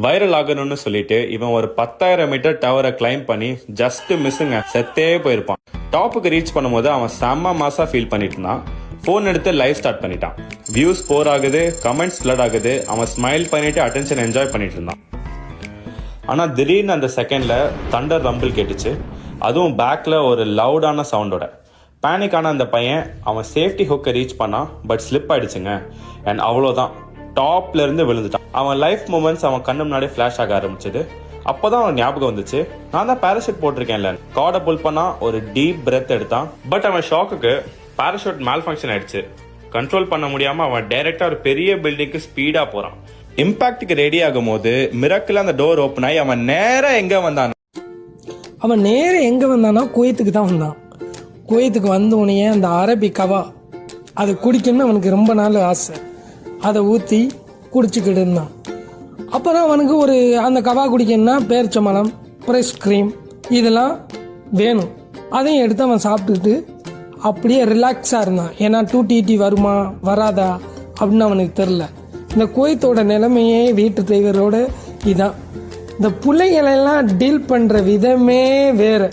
Viral ஆகணும்னு சொல்லிட்டு இவன் ஒரு 10,000 மீட்டர் டவரை கிளைம் பண்ணி ஜஸ்ட் மிஸ்ஸுங்க, செத்தே போயிருப்பான். டாப்புக்கு ரீச் பண்ணும்போது அவன் செம்ம மாசா ஃபீல் பண்ணிட்டு இருந்தான். போன் எடுத்து லைவ் ஸ்டார்ட் பண்ணிட்டான். வியூஸ் போர் ஆகுது, கமெண்ட்ஸ் ஃப்ளட் ஆகுது. அவன் ஸ்மைல் பண்ணிட்டு அட்டென்ஷன் என்ஜாய் பண்ணிட்டு இருந்தான். ஆனா திடீர்னு அந்த செகண்ட்ல தண்டர் ரம்பிள் கேட்டுச்சு. அதுவும் பேக்ல ஒரு லவுடான சவுண்டோட. பேனிக் ஆன அந்த பையன் அவன் சேஃப்டி ஹுக்கை ரீச் பண்ணான். பட் ஸ்லிப் ஆயிடுச்சுங்க. அண்ட் அவ்வளோதான், டாப்ல இருந்து விழுந்துட்டான். அவன் லைஃப் மூமெண்ட்ஸ் அவன் கண்ணு முன்னாடி ஃபிளாஷ் ஆக ஆரம்பிச்சது. அப்போதான் அவன் ஞாபகம் வந்துச்சு, நான் தான் பேராஷூட் போட்டிருக்கேன்ல. கார்டை புல் பண்ணா, ஒரு டீப் பிரெத் எடுத்தான். பட் அவன் ஷாக்குக்கு பேராஷூட் மேல் ஃபங்க்ஷன் ஆயிடுச்சு. கண்ட்ரோல் பண்ண முடியாம அவன் டைரக்டா ஒரு பெரிய பில்டிங்க்கு ஸ்பீடா போறான். இம்பாக்டுக்கு ரெடி ஆகும் போது மிராக்கிளா அந்த டோர் ஓப்பன் ஆகி அவன் நேரா எங்க வந்தானா குவைத்துக்கு தான் வந்தான். குவைத்துக்கு வந்த உடனே அந்த அரபி கவா அதை குடிக்கணும்னு அவனுக்கு ரொம்ப நாள் ஆசை. அதை ஊற்றி குடிச்சுக்கிட்டு இருந்தான். அப்புறம் அவனுக்கு அந்த கவா குடிக்கணும்னா பேரிச்சம்பழம், ஃப்ரெஷ் க்ரீம் இதெல்லாம் வேணும். அதையும் எடுத்து அவன் சாப்பிட்டுக்கிட்டு அப்படியே ரிலாக்ஸாக இருந்தான். ஏன்னா 2TT வருமா வராதா அப்படின்னு அவனுக்கு தெரில. இந்த குவைத்தோட நிலைமையே வீட்டு டிரைவரோட இதான். இந்த பிள்ளைகளெல்லாம் டீல் பண்ணுற விதமே வேறு.